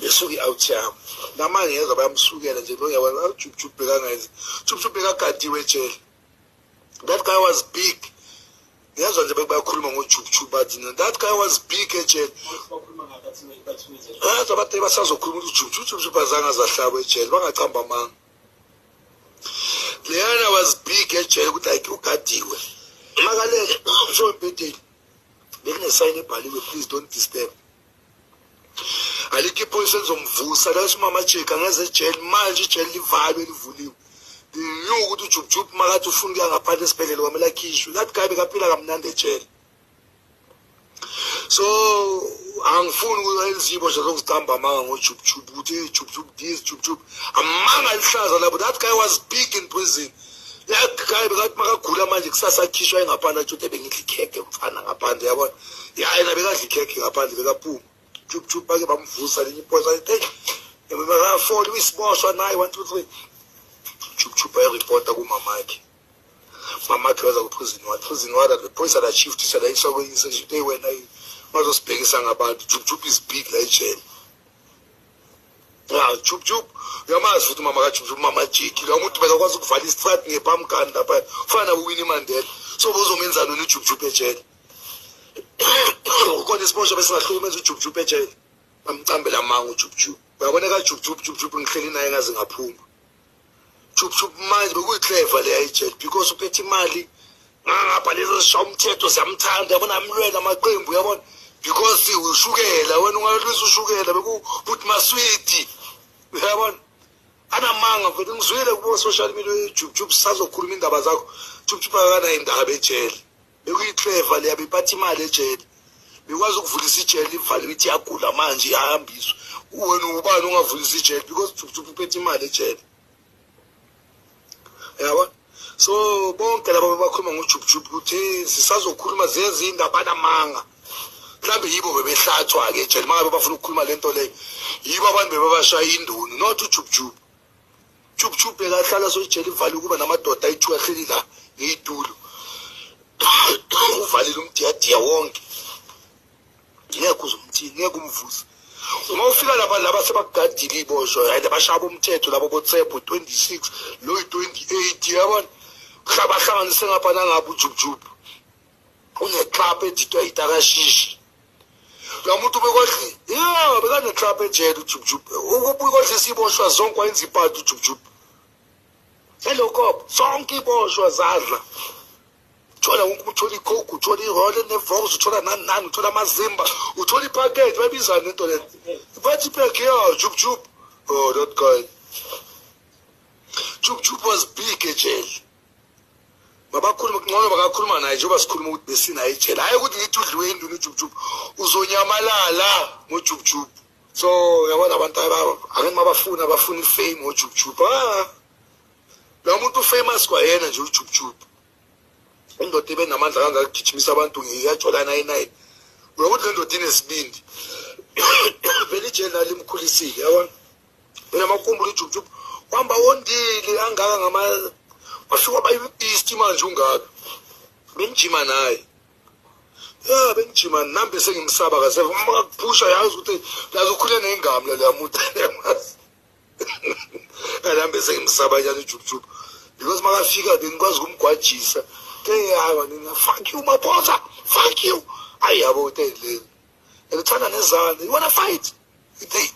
besuke out yami namanje ngezwe bayamsukela nje uyabona Jub bekanga nje Jub bekagadiwe ejele. That guy was big. Ngezwe nje bayakhuluma ngoJub bathi that guy was big ejele. Abathe basazokhuluma uJub bazanga zahlaba ejele bangachamba manga. Leyana was big ejele ukuthi like ugadiwe. Makaleke so empedeni. Bekune sign ebhaliwe please don't disturb. Aliki iphoyisa lizomvusa la simama cheka ngeze ejele manje ejele livalwe livuliwe. Knew ukuthi uJub makathi ufuna ukuya ngaphandle esibhedlela kwamela khishwe. That guy bekaphila kamnandi ejele. So angifuni ukuyenzibo zokuhamba amanga ngoJub ukuthi Jub this Jub amanga lihlaza lapho. That guy was big in prison. That guy bekathi makagula manje kusasa akhishwa engaphandle athi bengidla ikheke mfana ngaphandle yabona. Yena bekadla ikheke ngaphandle bekaphuma. Jub bake bamvusa linye iphoyisa lithi hey ngibeka 4 wisiboshwa naye 1 2 3. Jub ayireport kumamakhe. Mamakhe waza ku prison wada the police ada shift sada isoko insection they wena bazosibhekisa ngabantu. Jub is big la ejele. Jub yamazi futhi mama kaJub mama Jiki lo muntu bekakwazi ukuvala istrati ngephamkani lapha ufana uWinnie Mandela. So bozomenza nini uJub ejele? Ukona isibosho besingahlukumeza uJub ejele. Bamcambela amanga uJub. Uyabona kaJub ngihleli naye ngaze ngaphuma. Jub manje bekuyiclever le ejele because uphethe imali ngapha lezo shomthetho siyamthanda yabona amlwela amaqembu yabona because ushukela wena ungalwisa ushukela bekuthi maswiti yabona anamanga futhi ngizwile kubo social media Jub sazokhuluma indaba zakho Jub akana indaba ejele bekuyiclever le yabiphatha imali ejele bekwazi ukuvulisa ijele ivale ithi yagula manje iyahambiswa wena ubani ungavulisa ijele because Jub uphethe imali ejele. Yabona so bonke labo bakhuluma ngoJub ukuthi sisazokhuluma zezindaba namanga mhlambe yibo bebehlathwa ke ejele manje bafuna ukukhuluma lento leyo yibo abantu bebabashaya induni not uJub bekahlala so ejele ivali kuba namadoda ayi2 ahleli la ngitulo uvalile umdiyadiya wonke ngeke uzumthini ngeke umvusa. Uma ufika laba sebagadile ibosho hayi labashaba umthetho labo boTsepho 26 lo 28 yabona hlabahlanganise ngapha nangabe uJub uneclub editwa itakashishi lo muntu bekwazi bekane club ejele uJub ukubukodla isiboshwa zonke wayenza iphathi uJub hello cop zonke iboshwa zadla uthola wonke uthola icoke uthola ihole nevox uthola nani uthola amazimba uthola ipackage babizana into le bathi pack yo Jub oh that guy Jub was big ejele babakhuluma ngcono bakakhuluma naye njengoba sikhuluma ukuthi besina ejele hayi ukuthi ngithi udliwe induni uJub uzonyamalala ngoJub. So yabona abantu akeni abafuna ifame ngoJub lo muntu famous kwayena nje uJub indoda ibe namandla kangaka gijimisa abantu ngiyajola 99 ukuthi lendoda inesibindi vele ijele limkhulisile yabona mina makumbulo uJub kwamba wondile angaka ngama wafika bayi-east manje ungaka benjima naye benjima nambe sengimsaba kaze makakuphusha yazi ukuthi lazo ukhule nengami la muntu nambe sengimsaba njalo uJub because makafika bengikwazi ukumgwajisa hayi nina fuck you maphosa fuck you ayabo utele elithanda nezandla you wanna fight ithi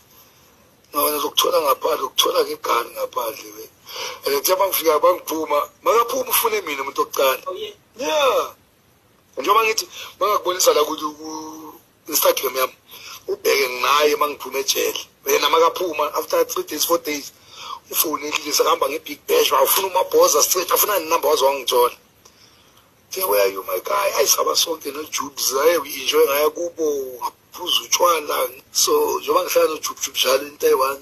no ngizokuthola ngaphandle ukuthola ngegani ngaphandle we ethi abangifika bangiphuma makaphuma ufune mina umuntu oqala yeah njengoba ngithi bangakubonisa la ku Instagram yami ubheke nginaye mangiphuma ejele wena makaphuma after 3 days 4 days ufone elise kuhamba ngebig bash wafuna umabhoza straight afuna inumber wazi wangithola. Where are you my guy? Ayisaba sonke noJub zaye we enjoy ngaya kubo ngaphuza utshwala so njengoba ngihlala noJub njalo in Taiwan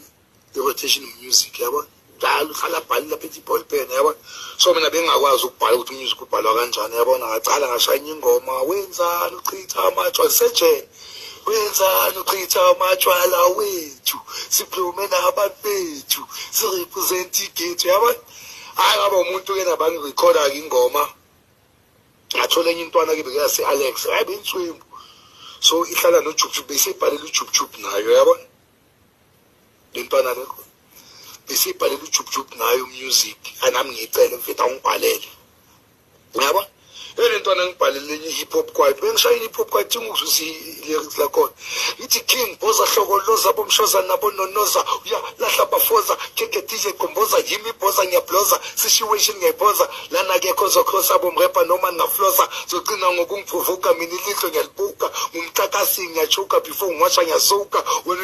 the rotation music yabo njalo uhlala bhala lapha ethi ball pen yabo so mina bengakwazi ukubhala ukuthi music ubhalwa kanjani yabona ngacala ngashaya ingoma wenzani uchitha amachwa seje wenzani uchitha amachwala wethu siphume nabantu bethu si represent igate yabo hayi ngaba umuntu ke nabantu recorder ingoma athola enye intwana ke bekase Alex ayibentswembu so ihlala noJub bese ibhalela uJub nayo yabona ntwana lekho besibhalela uJubjub ngayo music anami ngicela mfethu angibhalele yabo yena ntwana ngibhalele enye hip hop kwayo bengishayina hip hop kwayo ngizuzisa lyrics lakhona ithi King Boza hlokoloza bomshoza nabo nonoza uya lahla bafoza keke DJ Komboza yimi boza ngiyabloza situation ngiyiphoza lana ke khozo khosa bomrapper noma ngafloza zogcina ngokungiprovoka mina ilihlo ngiyalibuka umtakasi ngiyachuka before ngiwasha ngiyasuka wena